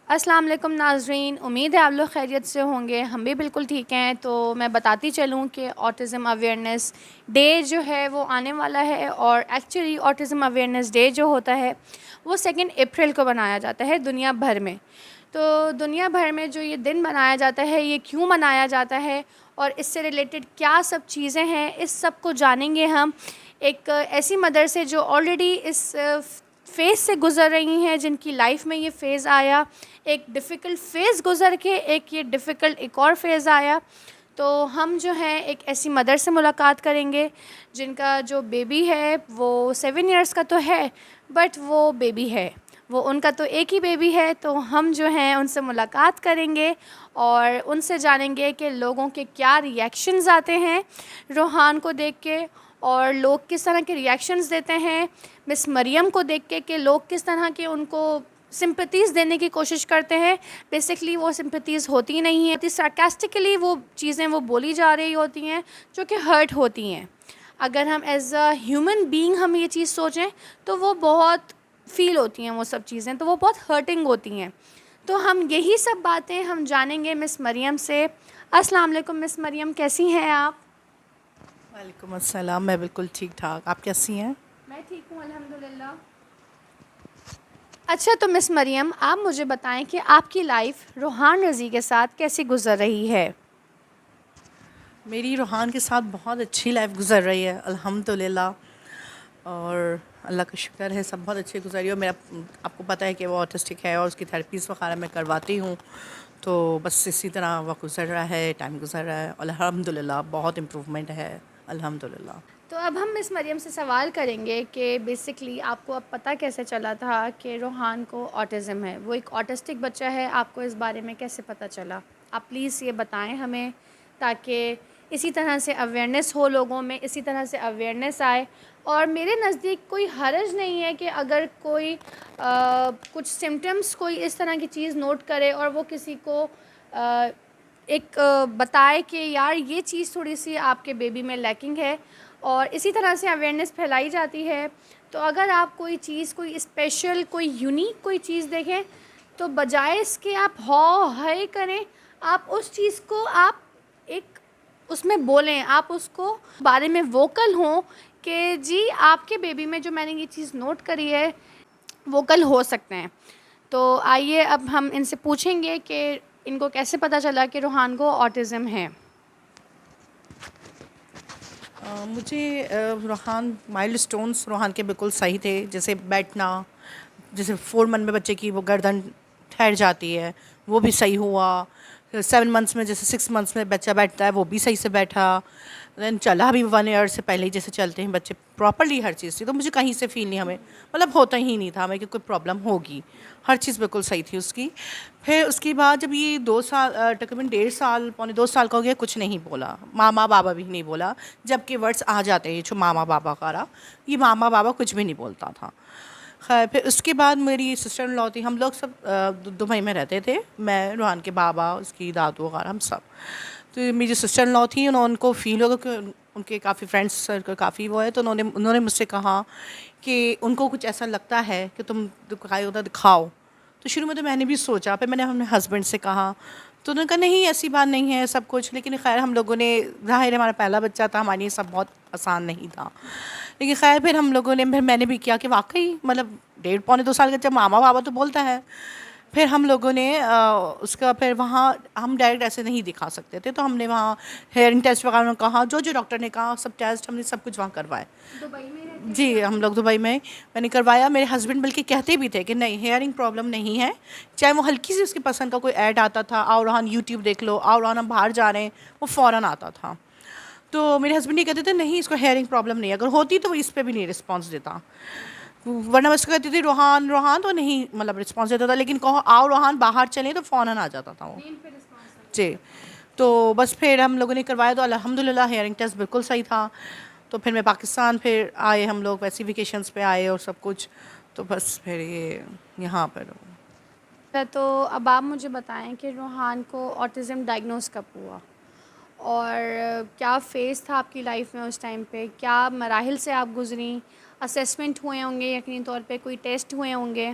अस्सलाम वालेकुम नाज़रीन, उम्मीद है आप लोग खैरियत से होंगे। हम भी बिल्कुल ठीक हैं। तो मैं बताती चलूँ कि ऑटिज़म अवेयरनेस डे जो है वो आने वाला है, और एक्चुअली ऑटिज़म अवेयरनेस डे जो होता है वो 2 अप्रैल को मनाया जाता है दुनिया भर में। तो दुनिया भर में जो ये दिन मनाया जाता है, ये क्यों मनाया जाता है और इससे रिलेटेड क्या सब चीज़ें हैं, इस सब को जानेंगे हम एक ऐसी मदर से जो ऑलरेडी इस फ़ेज़ से गुज़र रही हैं, जिनकी लाइफ में ये फ़ेज़ आया। एक डिफ़िकल्ट फ़ेज़ गुज़र के एक ये डिफ़िकल्ट एक और फ़ेज़ आया। तो हम जो हैं एक ऐसी मदर से मुलाकात करेंगे जिनका जो बेबी है वो 7 इयर्स का तो है, बट वो बेबी है, वो उनका तो एक ही बेबी है। तो हम जो हैं उनसे मुलाकात करेंगे और उनसे जानेंगे कि लोगों के क्या रिएक्शंस आते हैं रोहान को देख के, और लोग किस तरह के रिएक्शंस देते हैं मिस मरियम को देख के, कि लोग किस तरह के उनको सिंपैथीज़ देने की कोशिश करते हैं। बेसिकली वो सिंपैथीज़ होती नहीं हैं, सार्कास्टिकली वो चीज़ें वो बोली जा रही होती हैं जो कि हर्ट होती हैं। अगर हम एज़ अ ह्यूमन बीइंग हम ये चीज़ सोचें तो वो बहुत फ़ील होती हैं, वो सब चीज़ें तो वो बहुत हर्टिंग होती हैं। तो हम यही सब बातें हम जानेंगे मिस मरियम से। अस्सलाम वालेकुम मिस मरियम, कैसी हैं आप? वालेकुम अस्सलाम। मैं बिल्कुल ठीक ठाक। आप कैसी हैं? मैं ठीक हूँ अल्हम्दुलिल्लाह। अच्छा, तो मिस मरियम आप मुझे बताएं कि आपकी लाइफ रोहान रज़ी के साथ कैसी गुज़र रही है? मेरी रूहान के साथ बहुत अच्छी लाइफ गुजर रही है अल्हम्दुलिल्लाह, और अल्लाह का शुक्र है सब बहुत अच्छी गुजर रही है। और मेरा आपको पता है कि वो ऑटिस्टिक है और उसकी थेरेपीज़ वगैरह मैं करवाती हूँ, तो बस इसी तरह वक्त गुजर रहा है, टाइम गुजर रहा है। अल्हम्दुलिल्लाह बहुत इम्प्रूवमेंट है अल्हम्दुलिल्लाह। तो अब हम मिस मरियम से सवाल करेंगे कि बेसिकली आपको अब पता कैसे चला था कि रोहान को ऑटिज़म है, वो एक ऑटिस्टिक बच्चा है, आपको इस बारे में कैसे पता चला? आप प्लीज़ ये बताएं हमें, ताकि इसी तरह से अवेयरनेस हो लोगों में, इसी तरह से अवेयरनेस आए। और मेरे नज़दीक कोई हर्ज नहीं है कि अगर कोई कुछ सिम्टम्स कोई इस तरह की चीज़ नोट करे और वो किसी को बताए कि यार ये चीज़ थोड़ी सी आपके बेबी में लैकिंग है, और इसी तरह से अवेयरनेस फैलाई जाती है। तो अगर आप कोई चीज़, कोई स्पेशल, कोई यूनिक कोई चीज़ देखें, तो बजाय इसके आप हौ है करें, आप उस चीज़ को आप एक उसमें बोलें, आप उसको बारे में वोकल हों कि जी आपके बेबी में जो मैंने ये चीज़ नोट करी है, वोकल हो सकते हैं। तो आइए अब हम इनसे पूछेंगे कि इनको कैसे पता चला कि रोहान को ऑटिज़म है। मुझे रूहान माइलस्टोन्स रूहान के बिल्कुल सही थे, जैसे बैठना, जैसे 4 मंथ में बच्चे की वो गर्दन ठहर जाती है, वो भी सही हुआ। 7 मंथ्स में, जैसे 6 मंथ्स में बच्चा बैठता है वो भी सही से बैठा। देन चला भी 1 ईयर से पहले ही जैसे चलते हैं बच्चे प्रॉपरली, हर चीज़ थी। तो मुझे कहीं से फील नहीं, हमें मतलब होता ही नहीं था हमें कि कोई प्रॉब्लम होगी। हर चीज़ बिल्कुल सही थी उसकी। फिर उसके बाद जब ये 2 साल, तकरीबन 1.5 साल, पौने 2 साल का हो गया, कुछ नहीं बोला, मामा बाबा भी नहीं बोला। जबकि वर्ड्स आ जाते हैं जो मामा बाबा का रहा, ये मामा बाबा कुछ भी नहीं बोलता था। खैर फिर उसके बाद मेरी सिस्टर इन लॉ थी, हम लोग सब दुबई में रहते थे, मैं, रूहान के बाबा, उसकी दादू वगैरह, हम सब। तो मेरी सिस्टर इन लॉ थी, उनको फ़ील होगा कि उनके काफ़ी फ्रेंड्स सर्कल काफ़ी वो है, तो उन्होंने मुझसे कहा कि उनको कुछ ऐसा लगता है कि तुम दिखाई होता दिखाओ। तो शुरू में तो मैंने भी सोचा, फिर मैंने अपने हस्बैंड से कहा, तो उन्होंने कहा नहीं ऐसी बात नहीं है सब कुछ। लेकिन खैर हम लोगों ने, ज़ाहिर है हमारा पहला बच्चा था, हमारे लिए सब बहुत आसान नहीं था। लेकिन खैर फिर हम लोगों ने, फिर मैंने भी किया कि वाकई मतलब 1.5 पौने 2 साल का जब मामा बाबा तो बोलता है। फिर हम लोगों ने उसका फिर वहाँ हम डायरेक्ट ऐसे नहीं दिखा सकते थे, तो हमने वहाँ हेयरिंग टेस्ट वगैरह कहा, जो जो डॉक्टर ने कहा सब टेस्ट हमने सब कुछ वहाँ करवाए। दुबई में रहते जी, थे आप? हम लोग दुबई में, मैंने करवाया। मेरे हस्बैंड बल्कि कहते भी थे कि नहीं हेयरिंग प्रॉब्लम नहीं है। चाहे वो हल्की सी उसकी पसंद का कोई ऐड आता था, आओ रोहान यूट्यूब देख लो, आओ रोहान हम बाहर जा रहे हैं, वो फ़ौरन आता था। तो मेरे हस्बैंड ये कहते थे नहीं इसको हेयरिंग प्रॉब्लम नहीं है, अगर होती तो वो इस पे भी नहीं रिस्पॉन्स देता। वरना मैं उसको कहती थी रोहान रोहान, तो नहीं मतलब रिस्पॉन्स देता था, लेकिन कहो आओ रोहान बाहर चलें तो फ़ौरन आ जाता था वो। नेम पे रिस्पॉन्स। जी। तो बस फिर हम लोगों ने करवाया, तो अल्हम्दुलिल्लाह हेयरिंग टेस्ट बिल्कुल सही था। तो फिर मैं पाकिस्तान फिर आए, हम लोग वैसे वेकेशंस पे आए और सब कुछ। तो बस फिर ये यहाँ पर तो अब आप मुझे बताएं कि रोहान को ऑटिज़म डायग्नोस कब हुआ, और क्या फ़ेज़ था आपकी लाइफ में उस टाइम पे, क्या मराहिल से आप गुज़री, असेसमेंट हुए होंगे यकीनी तौर पे, कोई टेस्ट हुए होंगे,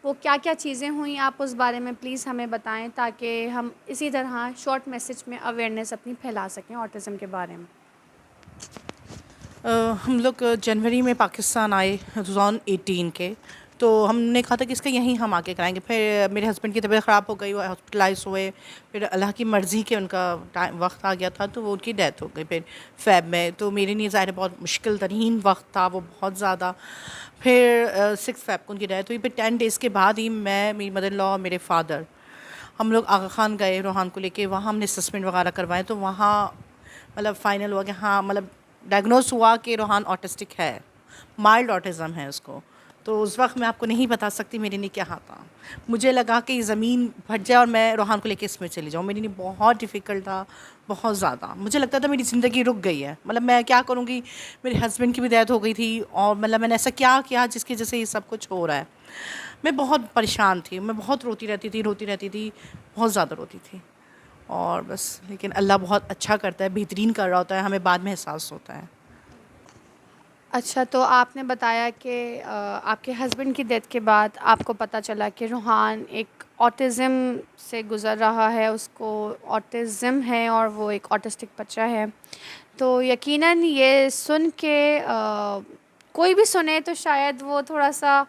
वो क्या क्या चीज़ें हुई, आप उस बारे में प्लीज़ हमें बताएं ताकि हम इसी तरह शॉर्ट मैसेज में अवेयरनेस अपनी फैला सकें ऑटिज़म के बारे में। हम लोग जनवरी में पाकिस्तान आए 2018 के, तो हमने कहा था कि इसका यहीं हम आके कराएंगे। फिर मेरे हस्बैंड की तबीयत ख़राब हो गई, वो हॉस्पिटलाइज हुए। फिर अल्लाह की मर्ज़ी के उनका टाइम वक्त आ गया था, तो वो उनकी डेथ हो गई फिर फ़ेब में। तो मेरे लिए ज़ाहिर है बहुत मुश्किल तरीन वक्त था वो, बहुत ज़्यादा। फिर 6 फ़ेब को उनकी डेथ हुई। फिर 10 डेज़ के बाद ही मैं, मेरी मदर इन लॉ और मेरे फादर, हम लोग आगा खान गए रोहान को लेके। वहाँ हमने असेसमेंट वगैरह करवाए, तो वहाँ मतलब फ़ाइनल हुआ कि हाँ, मतलब डायग्नोस हुआ कि रोहान ऑटिस्टिक है, माइल्ड ऑटिज़म है उसको। तो उस वक्त मैं आपको नहीं बता सकती मेरे लिए क्या था। मुझे लगा कि ज़मीन फट जाए और मैं रोहान को लेके इसमें चली जाऊँ। मेरे लिए बहुत डिफ़िकल्ट था, बहुत ज़्यादा। मुझे लगता था मेरी ज़िंदगी रुक गई है, मतलब मैं क्या करूँगी। मेरे हस्बैंड की भी डेथ हो गई थी, और मतलब मैंने ऐसा क्या किया जिसकी वजह से ये सब कुछ हो रहा है। मैं बहुत परेशान थी, मैं बहुत रोती रहती थी, बहुत ज़्यादा रोती थी। और बस, लेकिन अल्लाह बहुत अच्छा करता है, बेहतरीन कर रहा होता है, हमें बाद में एहसास होता है। अच्छा, तो आपने बताया कि आपके हस्बैंड की डेथ के बाद आपको पता चला कि रूहान एक ऑटिज़म से गुज़र रहा है, उसको ऑटिज़म है और वो एक ऑटिस्टिक बच्चा है। तो यकीनन ये सुन के कोई भी सुने तो शायद वो थोड़ा-सा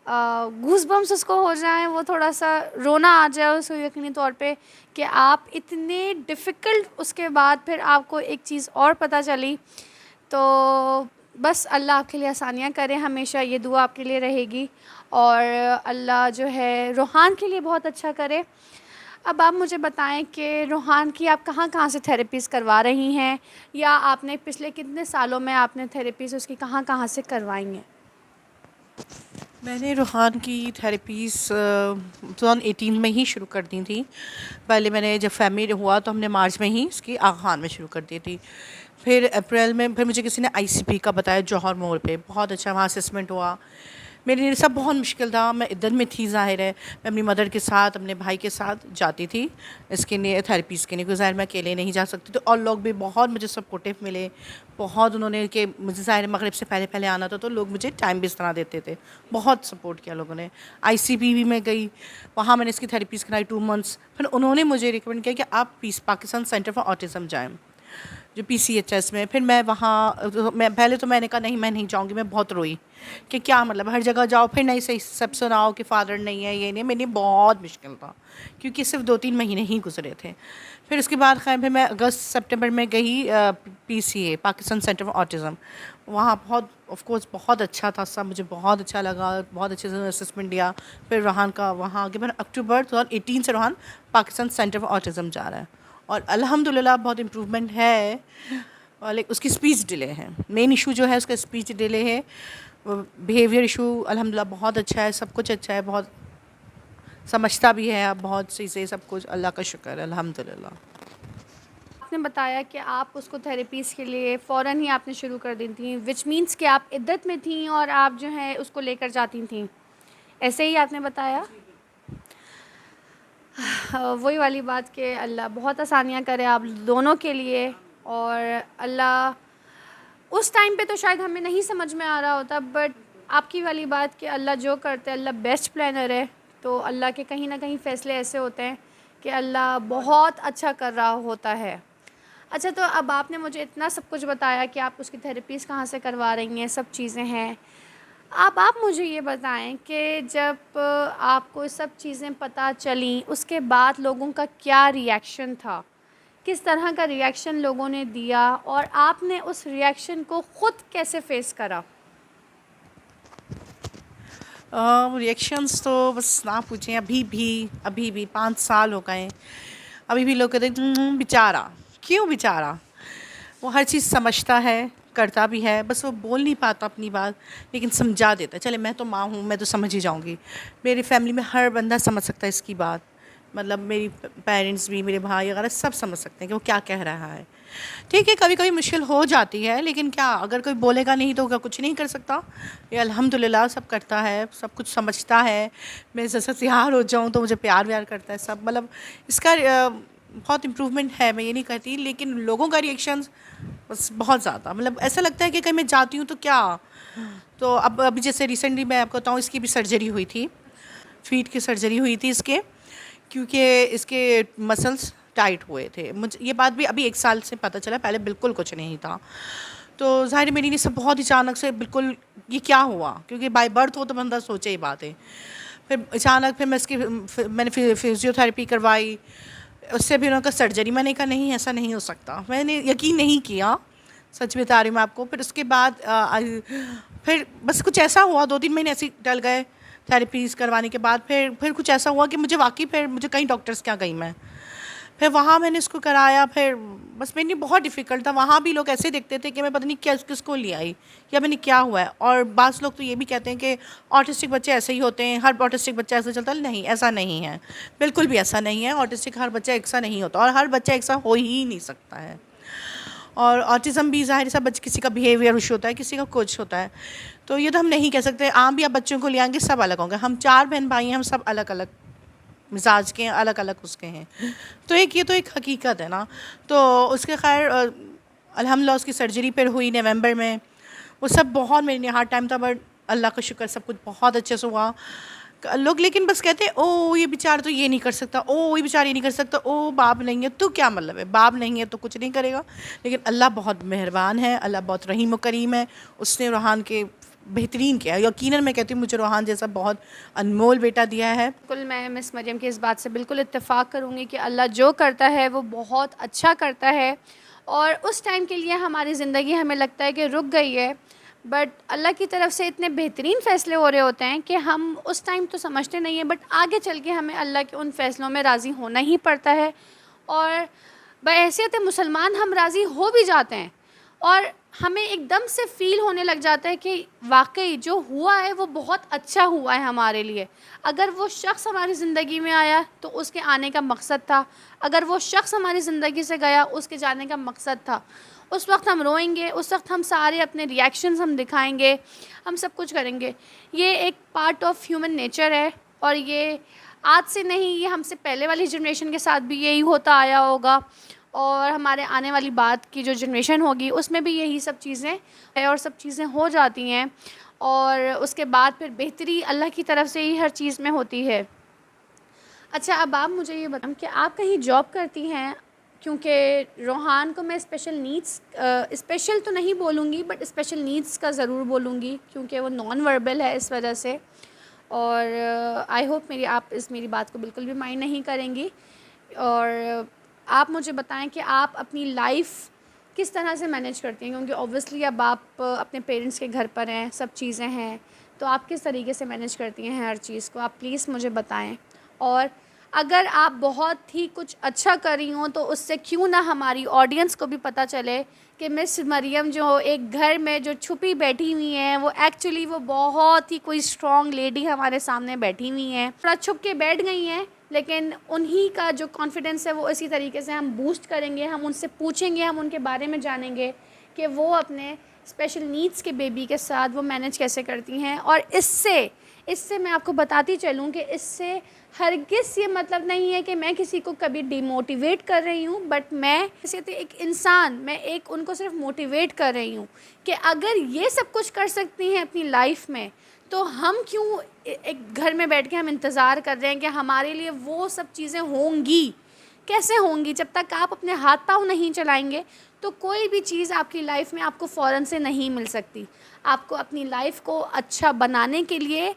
गूज़बम्प्स उसको हो जाएँ, वो थोड़ा-सा रोना आ जाए उसको यकीनी तौर पे कि आप इतने डिफ़िकल्ट, उसके बाद फिर आपको एक चीज़ और पता चली। तो बस अल्लाह आपके लिए आसानियाँ करे, हमेशा ये दुआ आपके लिए रहेगी, और अल्लाह जो है रूहान के लिए बहुत अच्छा करे। अब आप मुझे बताएं कि रूहान की आप कहाँ-कहाँ से थेरेपीज़ करवा रही हैं, या आपने पिछले कितने सालों में आपने थेरेपीज़ उसकी कहाँ-कहाँ से करवाई हैं? मैंने रूहान की थेरेपीज़ 2018 में ही शुरू कर दी थी। पहले मैंने जब फैमिली हुआ तो हमने मार्च में ही इसकी आगा खान में शुरू कर दी थी। फिर अप्रैल में फिर मुझे किसी ने आईसीपी का बताया जौहर मोड़ पे, बहुत अच्छा वहाँ असेसमेंट हुआ। मेरे लिए सब बहुत मुश्किल था, मैं इधर में थी ज़ाहिर है। मैं अपनी मदर के साथ, अपने भाई के साथ जाती थी इसके लिए, थेरेपीज़ के लिए, क्योंकि ज़ाहिर मैं अकेले नहीं जा सकती। तो और लोग भी बहुत मुझे सपोर्टिव मिले, बहुत उन्होंने, कि मुझे ज़ाहिर है मगरिब से पहले-पहले आना था, तो लोग मुझे टाइम भी इस तरह देते थे। बहुत सपोर्ट किया लोगों ने। आईसीपी भी मैं गई, वहाँ मैंने इसकी थेरेपीज़ कराई 2 मंथ्स। फिर उन्होंने मुझे रिकमेंड किया कि आप पाकिस्तान सेंटर फॉर ऑटिज़म जाएँ, जो पीसीएचएस में। फिर मैं वहाँ, मैं पहले तो मैंने कहा नहीं, मैं नहीं जाऊँगी। मैं बहुत रोई कि क्या मतलब, हर जगह जाओ फिर नहीं सही सब सुनाओ कि फ़ादर नहीं है, ये नहीं। मेरे लिए बहुत मुश्किल था, क्योंकि सिर्फ 2-3 महीने ही गुजरे थे। फिर उसके बाद खैर फिर मैं अगस्त सितंबर में गई PCA, Pakistan centre for autism. वहाँ बहुत, ऑफ कोर्स बहुत अच्छा था सब, मुझे बहुत अच्छा लगा, बहुत अच्छे से असेसमेंट दिया। फिर रूहान का वहाँ आगे मैंने अक्टूबर 2018 से Roohan Pakistan centre for autism जा रहा है, और अल्हम्दुलिल्लाह बहुत इम्प्रूवमेंट है। और लाइक उसकी स्पीच डिले है, मेन इशू जो है उसका स्पीच डिले है। बिहेवियर इशू अल्हम्दुलिल्लाह बहुत अच्छा है, सब कुछ अच्छा है, बहुत समझता भी है अब बहुत चीज़ें, सब कुछ अल्लाह का शुक्र है अल्हम्दुलिल्लाह। आपने बताया कि आप उसको थेरेपीज़ के लिए फ़ौरन ही आपने शुरू कर दी थी, विच मीन्स कि आप इद्दत में थीं और आप जो है उसको लेकर जाती थीं, ऐसे ही आपने बताया? वही वाली बात कि अल्लाह बहुत आसानियाँ करे आप दोनों के लिए, और अल्लाह उस टाइम पे तो शायद हमें नहीं समझ में आ रहा होता, बट आपकी वाली बात कि अल्लाह जो करते हैं, अल्लाह बेस्ट प्लानर है। तो अल्लाह के कहीं ना कहीं फ़ैसले ऐसे होते हैं कि अल्लाह बहुत अच्छा कर रहा होता है। अच्छा, तो अब आपने मुझे इतना सब कुछ बताया कि आप उसकी थेरेपीज़ कहाँ से करवा रही हैं, सब चीज़ें हैं। अब आप मुझे ये बताएं कि जब आपको ये सब चीज़ें पता चलीं, उसके बाद लोगों का क्या रिएक्शन था? किस तरह का रिएक्शन लोगों ने दिया, और आपने उस रिएक्शन को ख़ुद कैसे फ़ेस करा? रिएक्शंस तो बस ना पूछें, अभी भी 5 साल हो गए, अभी भी लोग कहते हैं बेचारा, क्यों बेचारा? वो हर चीज़ समझता है, करता भी है, बस वो बोल नहीं पाता अपनी बात, लेकिन समझा देता है। चले, मैं तो माँ हूँ, मैं तो समझ ही जाऊँगी। मेरी फैमिली में हर बंदा समझ सकता है इसकी बात, मतलब मेरी पेरेंट्स भी, मेरे भाई वगैरह सब समझ सकते हैं कि वो क्या कह रहा है। ठीक है, कभी कभी मुश्किल हो जाती है, लेकिन क्या, अगर कोई बोलेगा नहीं तो क्या कुछ नहीं कर सकता? ये अल्हम्दुलिल्लाह सब करता है, सब कुछ समझता है। मैं जैसे तैयार हो जाऊँ तो मुझे प्यार व्यार करता है सब, मतलब इसका बहुत इम्प्रूवमेंट है, मैं ये नहीं कहती, लेकिन लोगों का रिएक्शन बस बहुत ज़्यादा, मतलब ऐसा लगता है कि कहीं मैं जाती हूँ तो क्या। तो अब अभी जैसे रिसेंटली मैं आपको बताऊँ, इसकी भी सर्जरी हुई थी, फीट की सर्जरी हुई थी इसके, क्योंकि इसके मसल्स टाइट हुए थे। मुझे ये बात भी अभी 1 साल से पता चला, पहले बिल्कुल कुछ नहीं था। तो ज़ाहिर मेरी लिए सब बहुत अचानक से बिल्कुल ये क्या हुआ, क्योंकि बाय बर्थ हो तो बंदा सोचे ही बात है। फिर अचानक फिर मैंने फिजियोथेरेपी करवाई, उससे भी उन्होंने कहा सर्जरी। मैंने कहा नहीं, ऐसा नहीं हो सकता, मैंने यकीन नहीं किया, सच बता रही हूँ मैं आपको। फिर उसके बाद फिर बस कुछ ऐसा हुआ, 2-3 महीने ऐसे ही टल गए थेरेपीज़ करवाने के बाद। फिर कुछ ऐसा हुआ कि मुझे वाकई फिर मुझे कई डॉक्टर्स क्या गई मैं, फिर वहाँ मैंने इसको कराया। फिर बस मेरे लिए बहुत डिफ़िकल्ट था। वहाँ भी लोग ऐसे देखते थे कि मैं पता नहीं क्या किसको ले आई या मैंने क्या हुआ है। और बाज़ लोग तो ये भी कहते हैं कि ऑटिस्टिक बच्चे ऐसे ही होते हैं, हर ऑटिस्टिक बच्चा ऐसा चलता है। नहीं, ऐसा नहीं है, बिल्कुल भी ऐसा नहीं है। ऑटिस्टिक हर बच्चा ऐसा नहीं होता और हर बच्चा ऐसा हो ही नहीं सकता है। और ऑटिज़म भी ज़ाहिर सा बच्चे, किसी का बिहेवियर इशू होता है, किसी का कुछ होता है। तो ये तो हम नहीं कह सकते आम भी आप बच्चों को ले आएंगे सब अलग होंगे। हम 4 बहन भाई हैं, हम सब अलग अलग मिजाज के हैं, अलग अलग उसके हैं। तो ये तो एक हकीकत है ना। तो उसके खैर अल्हम्दुलिल्लाह उसकी सर्जरी फिर हुई नवंबर में। वो सब बहुत मेरे लिए हार्ड टाइम था, बट अल्लाह का शुक्र सब कुछ बहुत अच्छे से हुआ। लोग लेकिन बस कहते हैं ओ ये बेचारा तो ये नहीं कर सकता, ओ ये बेचारा ये नहीं कर सकता, ओ बाप नहीं है तो क्या मतलब है, बाप नहीं है तो कुछ नहीं करेगा। लेकिन अल्लाह बहुत मेहरबान है, अल्लाह बहुत रहीम व करीम है। उसने रूहान के बेहतरीन किया। यकीनन मैं कहती हूँ मुझे रूहान जैसा बहुत अनमोल बेटा दिया है। बिल्कुल, मैं मिस मरियम की इस बात से बिल्कुल इत्तेफाक करूँगी कि अल्लाह जो करता है वो बहुत अच्छा करता है। और उस टाइम के लिए हमारी ज़िंदगी हमें लगता है कि रुक गई है, बट अल्लाह की तरफ से इतने बेहतरीन फ़ैसले हो रहे होते हैं कि हम उस टाइम तो समझते नहीं हैं, बट आगे चल के हमें अल्लाह के उन फ़ैसलों में राज़ी होना ही पड़ता है। और बहैसियत मुसलमान हम राज़ी हो भी जाते हैं और हमें एकदम से फ़ील होने लग जाता है कि वाकई जो हुआ है वो बहुत अच्छा हुआ है हमारे लिए। अगर वो शख्स हमारी ज़िंदगी में आया तो उसके आने का मकसद था, अगर वो शख्स हमारी ज़िंदगी से गया उसके जाने का मकसद था। उस वक्त हम रोएंगे, उस वक्त हम सारे अपने रिएक्शंस हम दिखाएंगे, हम सब कुछ करेंगे। ये एक पार्ट ऑफ ह्यूमन नेचर है और ये आज से नहीं, ये हमसे पहले वाली जनरेशन के साथ भी यही होता आया होगा और हमारे आने वाली बाद की जो जनरेशन होगी उसमें भी यही सब चीज़ें है और सब चीज़ें हो जाती हैं। और उसके बाद फिर बेहतरी अल्लाह की तरफ से ही हर चीज़ में होती है। अच्छा, अब आप मुझे ये बताएं कि आप कहीं जॉब करती हैं, क्योंकि रूहान को मैं स्पेशल नीड्स, स्पेशल तो नहीं बोलूँगी बट स्पेशल नीड्स का ज़रूर बोलूँगी क्योंकि वो नॉन वर्बल है इस वजह से। और आई होप मेरी बात को बिल्कुल भी माइंड नहीं करेंगी। और आप मुझे बताएं कि आप अपनी लाइफ किस तरह से मैनेज करती हैं, क्योंकि ऑब्वियसली अब आप अपने पेरेंट्स के घर पर हैं, सब चीज़ें हैं, तो आप किस तरीके से मैनेज करती हैं हर चीज़ को, आप प्लीज़ मुझे बताएं। और अगर आप बहुत ही कुछ अच्छा कर रही हों तो उससे क्यों ना हमारी ऑडियंस को भी पता चले कि मिस मरियम जो एक घर में जो छुपी बैठी हुई हैं वो एक्चुअली वो बहुत ही कोई स्ट्रॉन्ग लेडी हमारे सामने बैठी हुई हैं, थोड़ा छुप के बैठ गई हैं, लेकिन उन्हीं का जो कॉन्फिडेंस है वो इसी तरीके से हम बूस्ट करेंगे। हम उनसे पूछेंगे, हम उनके बारे में जानेंगे कि वो अपने स्पेशल नीड्स के बेबी के साथ वो मैनेज कैसे करती हैं। और इससे मैं आपको बताती चलूँ कि इससे हरगिज़ ये मतलब नहीं है कि मैं किसी को कभी डिमोटिवेट कर रही हूँ, बट मैं जैसे एक इंसान, मैं एक उनको सिर्फ मोटिवेट कर रही हूँ कि अगर ये सब कुछ कर सकती हैं अपनी लाइफ में तो हम क्यों एक घर में बैठ के हम इंतज़ार कर रहे हैं कि हमारे लिए वो सब चीज़ें होंगी। कैसे होंगी? जब तक आप अपने हाथ पाँव नहीं चलाएंगे तो कोई भी चीज़ आपकी लाइफ में आपको फ़ौरन से नहीं मिल सकती। आपको अपनी लाइफ को अच्छा बनाने के लिए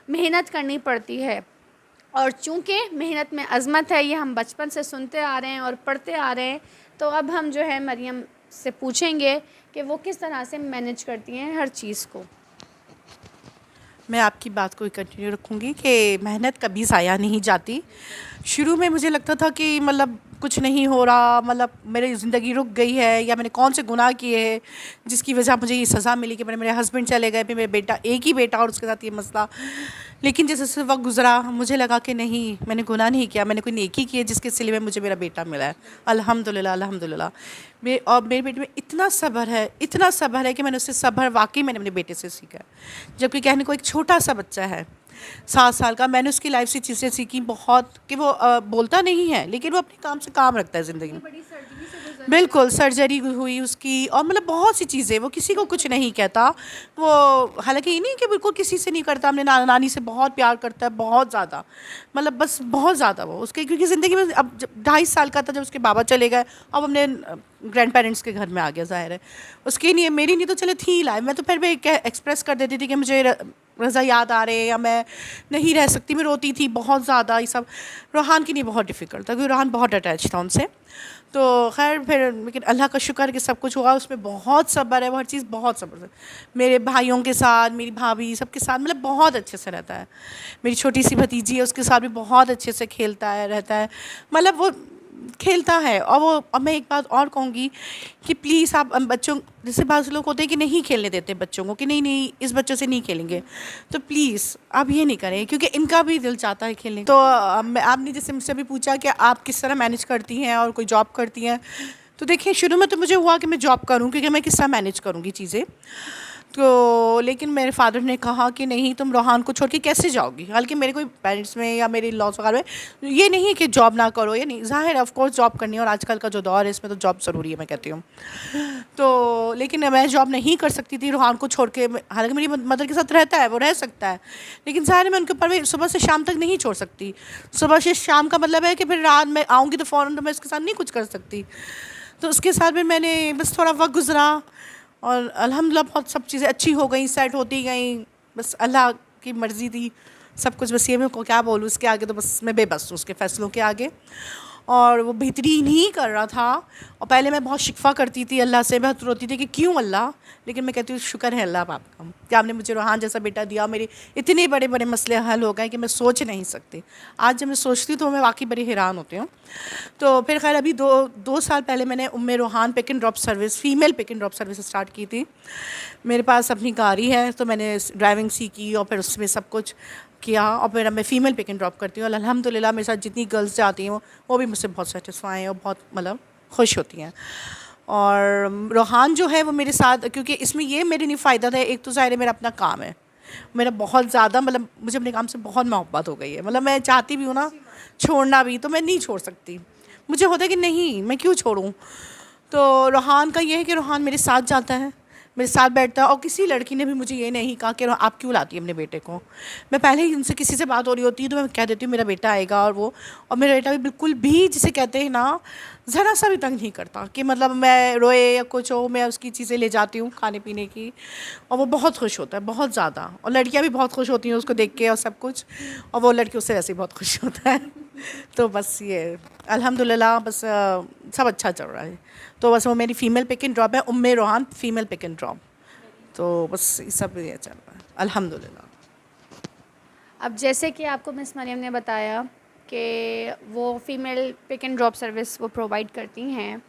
मेहनत करनी पड़ती है और चूँकि मेहनत में अज़मत है, ये हम बचपन से सुनते आ रहे हैं और पढ़ते आ रहे हैं। तो अब हम जो है मरियम से पूछेंगे कि वो किस तरह से मैनेज करती हैं हर चीज़ को। मैं आपकी बात को कंटिन्यू रखूँगी कि मेहनत कभी ज़ाया नहीं जाती। शुरू में मुझे लगता था कि मतलब कुछ नहीं हो रहा, मतलब मेरी ज़िंदगी रुक गई है या मैंने कौन से गुनाह किए हैं जिसकी वजह मुझे ये सज़ा मिली कि मेरे हस्बैंड चले गए, फिर मेरे बेटा, एक ही बेटा और उसके साथ ये मसला। लेकिन जैसे जैसे वक्त गुजरा मुझे लगा कि नहीं, मैंने गुनाह नहीं किया, मैंने कोई नेकी की है जिसके सिले में मुझे मेरा बेटा मिला है। अल्हम्दुलिल्लाह अल्हम्दुलिल्लाह। और मेरे बेटे में इतना सब्र है कि मैंने उससे सब्र वाकई मैंने अपने बेटे से सीखा है। जबकि कहने को एक छोटा सा बच्चा है 7 साल का, मैंने उसकी लाइफ से चीज़ें सीखी बहुत कि वो बोलता नहीं है लेकिन वो अपने काम से काम रखता है ज़िंदगी में। बड़ी सर्जरी से बिल्कुल सर्जरी हुई उसकी, और मतलब बहुत सी चीज़ें, वो किसी को कुछ नहीं कहता। वो हालांकि ये नहीं कि बिल्कुल किसी से नहीं करता, अपने नाना नानी से बहुत प्यार करता है, बहुत ज़्यादा, मतलब बस बहुत ज़्यादा वो उसके, क्योंकि ज़िंदगी में अब जब 2.5 साल का था जब उसके बाबा चले गए, अब अपने ग्रैंड पेरेंट्स के घर में आ गया, ज़ाहिर है उसकी नहीं है, मेरी नहीं तो चले थी लाइफ। मैं तो फिर भी एक्सप्रेस कर देती थी कि मुझे रज़ा याद आ रहे हैं, या मैं नहीं रह सकती, मैं रोती थी बहुत ज़्यादा। ये सब रोहान की नहीं बहुत डिफ़िकल्ट था, क्योंकि रोहान बहुत अटैच था उनसे। तो खैर फिर, लेकिन अल्लाह का शुक्र है कि सब कुछ हुआ, उसमें बहुत सब्र है, वो हर चीज़ बहुत सब्र से, मेरे भाइयों के साथ, मेरी भाभी सबके साथ मतलब बहुत अच्छे से रहता है। मेरी छोटी सी भतीजी है, उसके साथ भी बहुत अच्छे से खेलता है, रहता है, मतलब वो खेलता है। और वो, अब मैं एक बात और कहूँगी कि प्लीज़ आप बच्चों, जैसे बाज़ लोग होते हैं कि नहीं खेलने देते बच्चों को, कि नहीं नहीं इस बच्चों से नहीं खेलेंगे, तो प्लीज़ आप ये नहीं करें, क्योंकि इनका भी दिल चाहता है खेलने। तो आपने जैसे मुझसे भी पूछा कि आप किस तरह मैनेज करती हैं और कोई जॉब करती हैं, तो देखिए शुरू में तो मुझे हुआ कि मैं जॉब करूँ, क्योंकि मैं किस तरह मैनेज करूँगी चीज़ें। तो लेकिन मेरे फादर ने कहा कि नहीं, तुम रोहान को छोड़ के कैसे जाओगी। हालांकि मेरे कोई पेरेंट्स में या मेरे लॉस वगैरह में ये नहीं है कि जॉब ना करो, ये नहीं, ज़ाहिर है ऑफ कोर्स जॉब करनी है, और आजकल का जो दौर है इसमें तो जॉब ज़रूरी है, मैं कहती हूँ। तो लेकिन मैं जॉब नहीं कर सकती थी रोहान को छोड़ के। हालांकि मेरी मदर के साथ रहता है, वो रह सकता है, लेकिन ज़ाहिर है मैं उनके ऊपर भी सुबह से शाम तक नहीं छोड़ सकती। सुबह से शाम का मतलब है कि फिर रात में आऊँगी तो फ़ौरन तो मैं उसके साथ नहीं कुछ कर सकती। तो उसके साथ फिर मैंने बस थोड़ा वक्त गुजरा, और अल्हम्दुलिल्लाह बहुत सब चीज़ें अच्छी हो गई, सेट होती गई, बस अल्लाह की मर्ज़ी थी सब कुछ। बस ये मैं को क्या बोलूँ, उसके आगे तो बस मैं बेबस हूँ, उसके फ़ैसलों के आगे। और वो बेहतरीन ही कर रहा था। और पहले मैं बहुत शिकवा करती थी अल्लाह से, बहुत रोती थी कि क्यों अल्लाह, लेकिन मैं कहती हूँ शुक्र है अल्लाह बाप का कि आपने मुझे रोहान जैसा बेटा दिया, मेरे इतने बड़े बड़े मसले हल हो गए कि मैं सोच नहीं सकती। आज जब मैं सोचती हूँ तो मैं वाकई बड़ी हैरान होती हूँ। तो फिर खैर अभी दो साल पहले मैंने Umme Rohan pick and drop service, female pick and drop service start की थी। मेरे पास अपनी गाड़ी है, तो मैंने ड्राइविंग सीखी और फिर उसमें सब कुछ किया, और फिर अब मैं फ़ीमेल पिक एंड ड्रॉप करती हूँ। और अल्हम्दुलिल्लाह मेरे साथ जितनी गर्ल्स जाती हैं वो भी मुझसे बहुत सेटिस्फाई हैं और बहुत मतलब खुश होती हैं। और रोहान जो है वो मेरे साथ, क्योंकि इसमें ये मेरे लिए फ़ायदा था, एक तो ज़ाहिर है मेरा अपना काम है, मेरा बहुत ज़्यादा मतलब मुझे अपने काम से बहुत मोहब्बत हो गई है। मतलब मैं चाहती भी हूँ ना छोड़ना भी, तो मैं नहीं छोड़ सकती, मुझे होता है कि नहीं मैं क्यों छोड़ूँ। तो रोहान का ये है कि रोहान मेरे साथ जाता है, मेरे साथ बैठता है, और किसी लड़की ने भी मुझे ये नहीं कहा कि आप क्यों लाती है अपने बेटे को। मैं पहले ही उनसे किसी से बात हो रही होती है तो मैं कह देती हूँ मेरा बेटा आएगा, और मेरा बेटा भी बिल्कुल भी जिसे कहते हैं ना ज़रा सा भी तंग नहीं करता कि मतलब मैं रोए या कुछ हो, मैं उसकी चीज़ें ले जाती हूँ खाने पीने की, और वो बहुत खुश होता है बहुत ज़्यादा। और लड़कियाँ भी बहुत खुश होती हैं उसको देख के और सब कुछ, और वो लड़की उससे वैसे ही बहुत खुश होता है। तो बस ये अल्हम्दुलिल्लाह बस सब अच्छा चल रहा है। तो बस वो मेरी फ़ीमेल पिक एंड ड्रॉप है, Umme Rohan female pick and drop. तो बस ये सब ये चल रहा है अल्हम्दुलिल्लाह। अब जैसे कि आपको मिस मरियम ने बताया कि वो female pick and drop service वो प्रोवाइड करती हैं,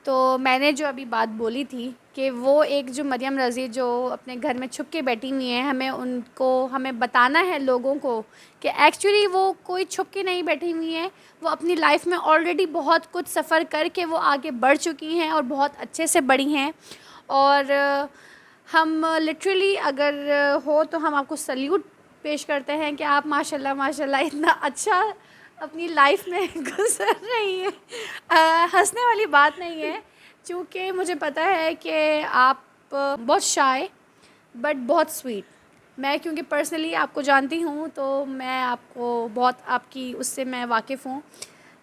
तो मैंने जो अभी बात बोली थी कि वो एक जो मरियम रज़ी जो अपने घर में छुप के बैठी हुई हैं, हमें बताना है लोगों को कि एक्चुअली वो कोई छुप के नहीं बैठी हुई हैं, वो अपनी लाइफ में ऑलरेडी बहुत कुछ सफ़र करके वो आगे बढ़ चुकी हैं और बहुत अच्छे से बढ़ी हैं। और हम लिटरली अगर हो तो हम आपको सल्यूट पेश करते हैं कि आप माशाल्लाह माशाल्लाह इतना अच्छा अपनी लाइफ में गुजर रही हैं। हंसने वाली बात नहीं है, क्योंकि मुझे पता है कि आप बहुत शाय बट बहुत स्वीट। मैं क्योंकि पर्सनली आपको जानती हूँ तो मैं आपको बहुत आपकी उससे मैं वाकिफ़ हूँ।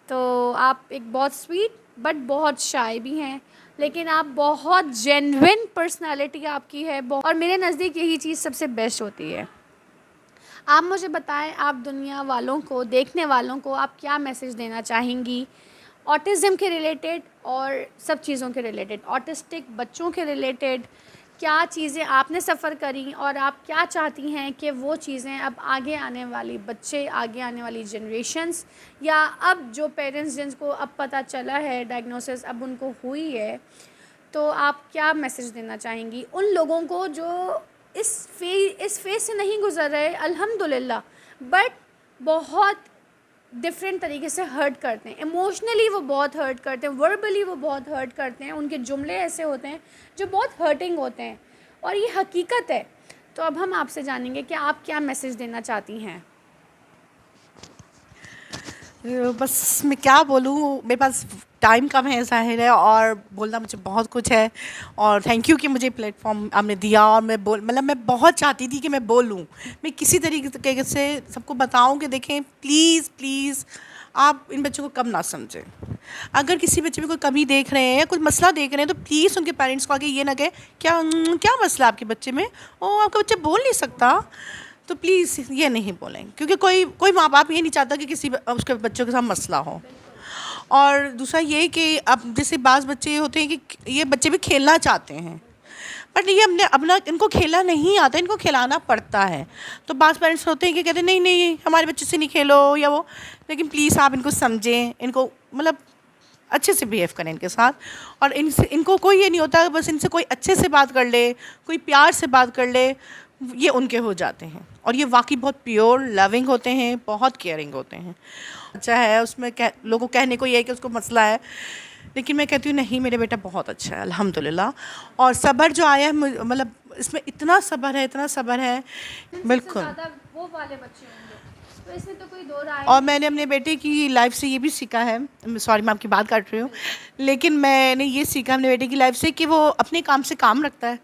तो आप एक बहुत स्वीट बट बहुत शाय भी हैं, लेकिन आप बहुत जेन्युइन पर्सनालिटी आपकी है, और मेरे नज़दीक यही चीज़ सबसे बेस्ट होती है। आप मुझे बताएं, आप दुनिया वालों को, देखने वालों को आप क्या मैसेज देना चाहेंगी ऑटिज़म के रिलेटेड और सब चीज़ों के रिलेटेड, ऑटिस्टिक बच्चों के रिलेटेड, क्या चीज़ें आपने सफ़र करी और आप क्या चाहती हैं कि वो चीज़ें अब आगे आने वाली बच्चे, आगे आने वाली जनरेशन्स, या अब जो पेरेंट्स जिनको अब पता चला है डायग्नोसिस अब उनको हुई है, तो आप क्या मैसेज देना चाहेंगी उन लोगों को जो इस फेज़ से नहीं गुज़र रहे अल्हम्दुलिल्लाह, बट बहुत डिफरेंट तरीके से हर्ट करते हैं, इमोशनली वो बहुत हर्ट करते हैं, वर्बली वो बहुत हर्ट करते हैं, उनके जुमले ऐसे होते हैं जो बहुत हर्टिंग होते हैं, और ये हकीकत है। तो अब हम आपसे जानेंगे कि आप क्या मैसेज देना चाहती हैं। बस मैं क्या बोलूँ, मेरे पास टाइम कम है ज़ाहिर है, और बोलना मुझे बहुत कुछ है। और थैंक यू कि मुझे प्लेटफॉर्म आपने दिया, और मैं बहुत चाहती थी कि मैं बोलूँ, मैं किसी तरीके से सबको बताऊँ कि देखें प्लीज़ प्लीज़ आप इन बच्चों को कम ना समझें। अगर किसी बच्चे में कोई कमी देख रहे हैं या कुछ मसला देख रहे हैं तो प्लीज़ उनके पेरेंट्स को आगे ये ना कहें क्या क्या मसला आपके बच्चे में, ओ आपका बच्चा बोल नहीं सकता, तो प्लीज़ ये नहीं बोलें, क्योंकि कोई कोई माँ बाप ये नहीं चाहता कि किसी उसके बच्चों के साथ मसला हो। और दूसरा ये कि अब जैसे बाज़ बच्चे ये होते हैं कि ये बच्चे भी खेलना चाहते हैं, बट ये अपना इनको खेलना नहीं आता, इनको खिलाना पड़ता है। तो बाज़ पेरेंट्स होते हैं कि कहते हैं नहीं नहीं हमारे बच्चे से नहीं खेलो या वो, लेकिन प्लीज़ आप इनको समझें, इनको मतलब अच्छे से बिहेव करें इनके साथ। और इनको कोई ये नहीं होता, बस इनसे कोई अच्छे से बात कर ले, कोई प्यार से बात कर ले, ये उनके हो जाते हैं। और ये वाकई बहुत प्योर लविंग होते हैं, बहुत केयरिंग होते हैं। अच्छा है उसमें लोगों कहने को ये है कि उसको मसला है, लेकिन मैं कहती हूँ नहीं मेरे बेटा बहुत अच्छा है अल्हम्दुलिल्लाह। और सब्र जो आया है मतलब इसमें इतना सब्र है, इतना सब्र है बिल्कुल। वो वाले बच्चे होंगे, तो इसमें तो कोई दो राय। और मैंने अपने बेटे की लाइफ से ये भी सीखा है, सॉरी मैं आपकी बात काट रही हूँ, लेकिन मैंने ये सीखा अपने बेटे की लाइफ से कि वो अपने काम से काम रखता है,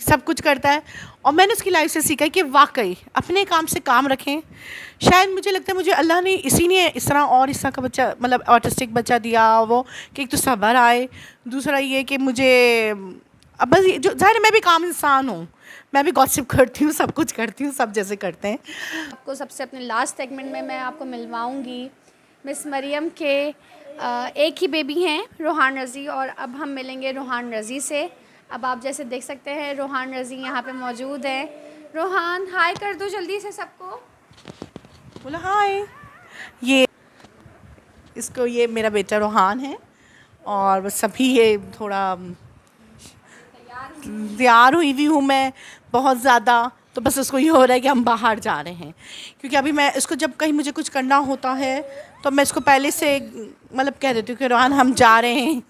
सब कुछ करता है। और मैंने उसकी लाइफ से सीखा है कि वाकई अपने काम से काम रखें। शायद मुझे लगता है मुझे अल्लाह ने इसी ने इस तरह का बच्चा मतलब ऑटिस्टिक बच्चा दिया, वो कि एक तो सब्र आए, दूसरा ये कि मुझे अब बस जो ज़ाहिर है मैं भी काम इंसान हूँ, मैं भी गॉसिप करती हूँ, सब कुछ करती हूँ, सब जैसे करते हैं। आपको सबसे अपने लास्ट सेगमेंट में मैं आपको मिलवाऊंगी मिस मरियम के एक ही बेबी हैं रोहान रज़ी, और अब हम मिलेंगे रोहान रज़ी से। अब आप जैसे देख सकते हैं रोहान रज़ी यहाँ पे मौजूद हैं। रोहान हाय कर दो जल्दी से सबको। बोला हाय, ये ये मेरा बेटा रोहान है, और बस सभी ये थोड़ा तैयार हुई भी हूँ मैं बहुत ज़्यादा, तो बस उसको ये हो रहा है कि हम बाहर जा रहे हैं, क्योंकि अभी मैं इसको जब कहीं मुझे कुछ करना होता है तो मैं इसको पहले से मतलब कह देती हूँ कि रोहान हम जा रहे हैं,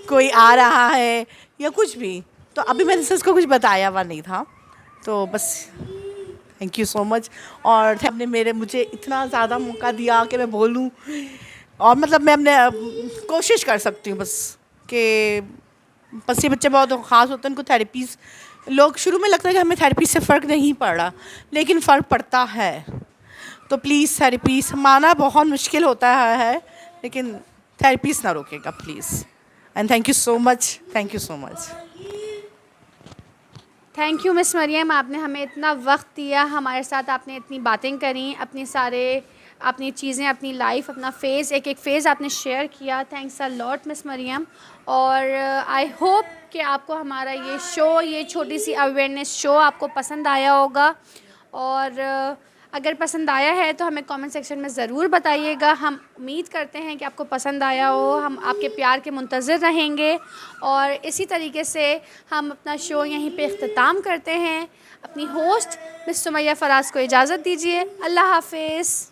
कोई आ रहा है या कुछ भी। तो अभी मैंने से इसको कुछ बताया हुआ नहीं था, तो बस थैंक यू सो मच। और आपने मुझे इतना ज़्यादा मौका दिया कि मैं बोलूँ, और मतलब मैं अपने कोशिश कर सकती हूँ कि बस ये बच्चे बहुत ख़ास होते हैं, उनको थेरेपीज़ लोग शुरू में लगता है कि हमें थेरेपी से फ़र्क नहीं पड़ा, लेकिन फ़र्क पड़ता है। तो प्लीज़ थेरेपीज़ माना बहुत मुश्किल होता है, लेकिन थेरेपीज़ ना रोकेगा please. And thank you so much, thank you so much. Thank you miss Mariam, आपने हमें इतना वक्त दिया, हमारे साथ आपने इतनी बातें करी, अपनी चीज़ें, अपनी लाइफ, अपना फ़ेज़, एक एक फ़ेज़ आपने शेयर किया। Thanks a lot miss Mariam. और आई होप कि आपको हमारा ये शो, ये छोटी सी अवेयरनेस शो आपको पसंद आया होगा। और अगर पसंद आया है तो हमें कमेंट सेक्शन में ज़रूर बताइएगा। हम उम्मीद करते हैं कि आपको पसंद आया हो, हम आपके प्यार के मुंतज़िर रहेंगे। और इसी तरीके से हम अपना शो यहीं पे इख्तिताम करते हैं। अपनी होस्ट मिस सुमैया फ़राज़ को इजाज़त दीजिए। अल्लाह हाफ़िज़।